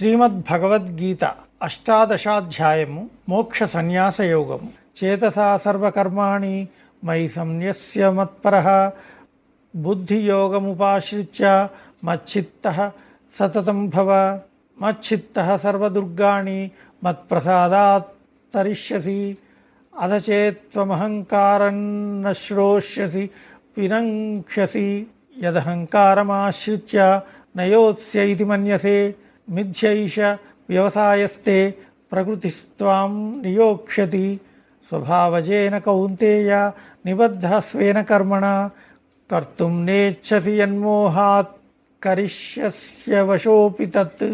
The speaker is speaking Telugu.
శ్రీమద్భగవద్గీత అష్టాదశాధ్యాయము మోక్ష సన్యాస యోగము. చేతసా సర్వకర్మాణి మయి సంన్యస్య మత్పరః బుద్ధియోగముపాశ్రిత్య మచ్చిత్తః సతతం భవ. మచ్చిత్తః సర్వదుర్గాణి మత్ప్రసాదాత్ తరిష్యసి. అధచేత్త్వమహంకారం న శ్రోష్యసి వినంక్ష్యసి. యదహంకారమాశ్రిత్య నయోత్స్య ఇతి మన్యసే. మిథ్యైష వ్యవసాయస్తే ప్రకృతిస్త్వాం నియోక్ష్యతి. స్వభావజేన కౌంతేయ నిబద్ధః స్వేన కర్మణా కర్తుం నేచ్ఛసి యన్మోహాత్ కరిష్యస్య వశోపి తత్.